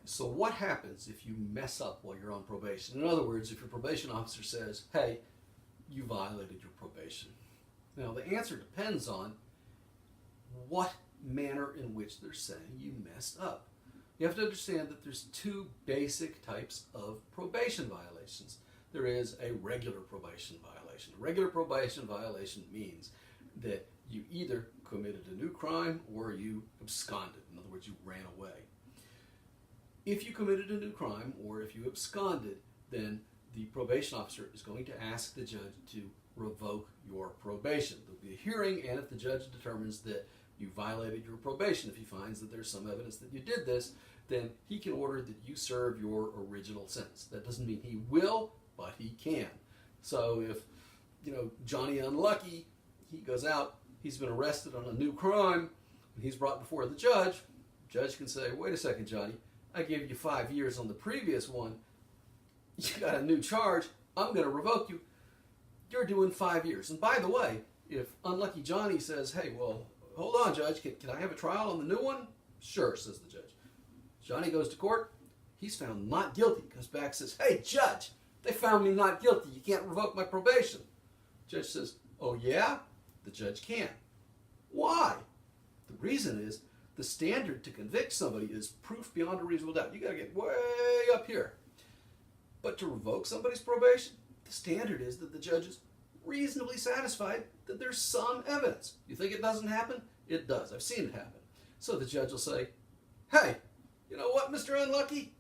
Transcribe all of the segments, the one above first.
So what happens if you mess up while you're on probation? In other words, if your probation officer says, hey, you violated your probation. Now, the answer depends on what manner in which they're saying you messed up. You have to understand that there's two basic types of probation violations. There is a regular probation violation. A regular probation violation means that you either committed a new crime or you absconded. In other words, you ran away. If you committed a new crime or if you absconded, then the probation officer is going to ask the judge to revoke your probation. There'll be a hearing, and if the judge determines that you violated your probation, if he finds that there's some evidence that you did this, then he can order that you serve your original sentence. That doesn't mean he will, but he can. So if, Johnny Unlucky, he goes out, he's been arrested on a new crime, and he's brought before the judge can say, wait a second, Johnny, I gave you 5 years on the previous one. You got a new charge. I'm going to revoke you. You're doing 5 years. And by the way, if Unlucky Johnny says, hey, well, hold on, Judge, can I have a trial on the new one? Sure, says the judge. Johnny goes to court. He's found not guilty. Comes back and says, hey, Judge, they found me not guilty. You can't revoke my probation. Judge says, oh, yeah? The judge can. Why? The reason is the standard to convict somebody is proof beyond a reasonable doubt. You got to get way up here. But to revoke somebody's probation, the standard is that the judge is reasonably satisfied that there's some evidence. You think it doesn't happen? It does. I've seen it happen. So the judge will say, hey, you know what, Mr. Unlucky?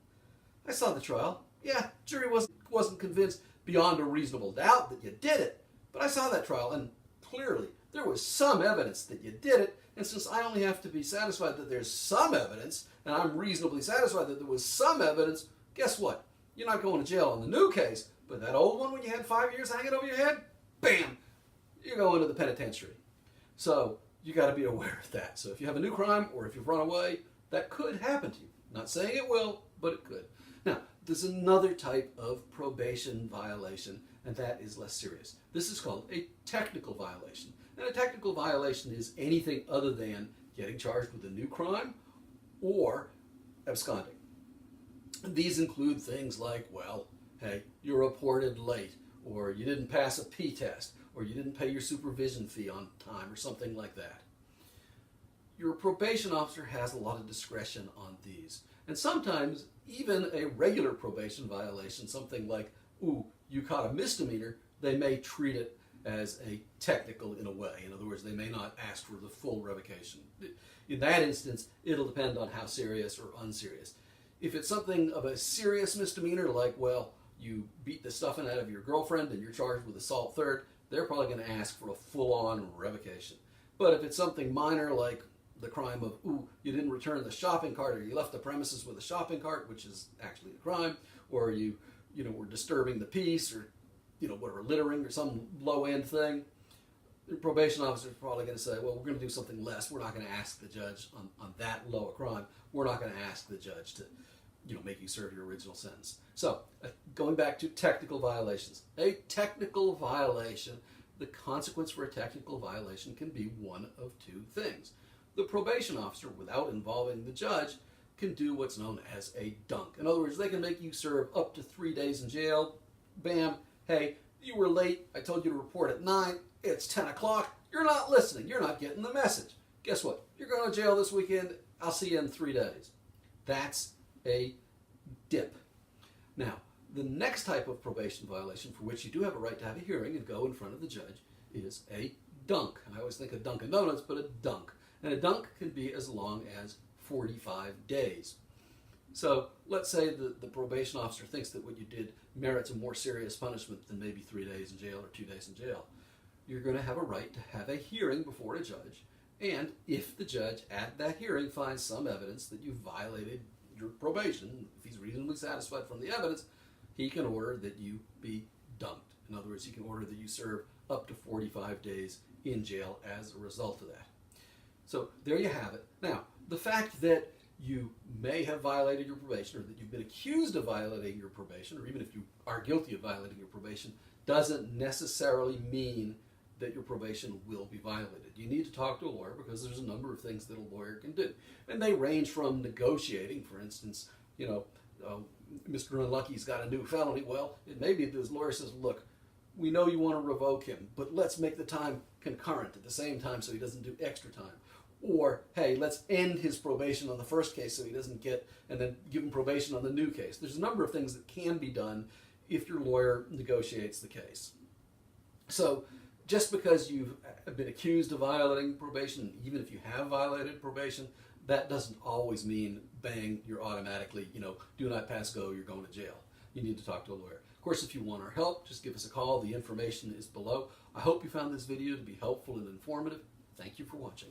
I saw the trial. Yeah, jury wasn't convinced beyond a reasonable doubt that you did it. But I saw that trial, and clearly there was some evidence that you did it. And since I only have to be satisfied that there's some evidence, and I'm reasonably satisfied that there was some evidence, guess what? You're not going to jail on the new case, but that old one when you had 5 years hanging over your head, bam, you're going to the penitentiary. So you got to be aware of that. So if you have a new crime or if you've run away, that could happen to you. Not saying it will, but it could. Now, there's another type of probation violation, and that is less serious. This is called a technical violation. And a technical violation is anything other than getting charged with a new crime or absconding. And these include things like, well, hey, you reported late, or you didn't pass a P test, or you didn't pay your supervision fee on time, or something like that. Your probation officer has a lot of discretion on these. And sometimes even a regular probation violation, something like, ooh, you caught a misdemeanor, they may treat it as a technical in a way. In other words, they may not ask for the full revocation. In that instance, it'll depend on how serious or unserious. If it's something of a serious misdemeanor, like, well, you beat the stuffing out of your girlfriend and you're charged with assault third, they're probably going to ask for a full-on revocation. But if it's something minor, like the crime of, ooh, you didn't return the shopping cart, or you left the premises with a shopping cart, which is actually a crime, or you were disturbing the peace, or whatever, littering or some low-end thing, the probation officer is probably going to say, well, we're going to do something less. We're not going to ask the judge on that low a crime. We're not going to ask the judge to make you serve your original sentence. So going back to technical violations. A technical violation, the consequence for a technical violation can be one of two things. The probation officer, without involving the judge, can do what's known as a dunk. In other words, they can make you serve up to 3 days in jail. Bam. Hey, you were late. I told you to report at 9. It's 10 o'clock. You're not listening. You're not getting the message. Guess what? You're going to jail this weekend. I'll see you in 3 days. That's a dip. Now, the next type of probation violation for which you do have a right to have a hearing and go in front of the judge is a dunk. And I always think of Dunkin' Donuts, but a dunk. And a dunk can be as long as 45 days. So let's say the probation officer thinks that what you did merits a more serious punishment than maybe 3 days in jail or 2 days in jail. You're going to have a right to have a hearing before a judge. And if the judge at that hearing finds some evidence that you violated your probation, if he's reasonably satisfied from the evidence, he can order that you be dunked. In other words, he can order that you serve up to 45 days in jail as a result of that. So there you have it. Now, the fact that you may have violated your probation, or that you've been accused of violating your probation, or even if you are guilty of violating your probation, doesn't necessarily mean that your probation will be violated. You need to talk to a lawyer because there's a number of things that a lawyer can do. And they range from negotiating, for instance, you know, Mr. Unlucky's got a new felony. Well, it may be that his lawyer says, look, we know you want to revoke him, but let's make the time concurrent at the same time so he doesn't do extra time. Or, hey, let's end his probation on the first case so he doesn't get, and then give him probation on the new case. There's a number of things that can be done if your lawyer negotiates the case. So just because you've been accused of violating probation, even if you have violated probation, that doesn't always mean, bang, you're automatically, do not pass go, you're going to jail. You need to talk to a lawyer. Of course, if you want our help, just give us a call. The information is below. I hope you found this video to be helpful and informative. Thank you for watching.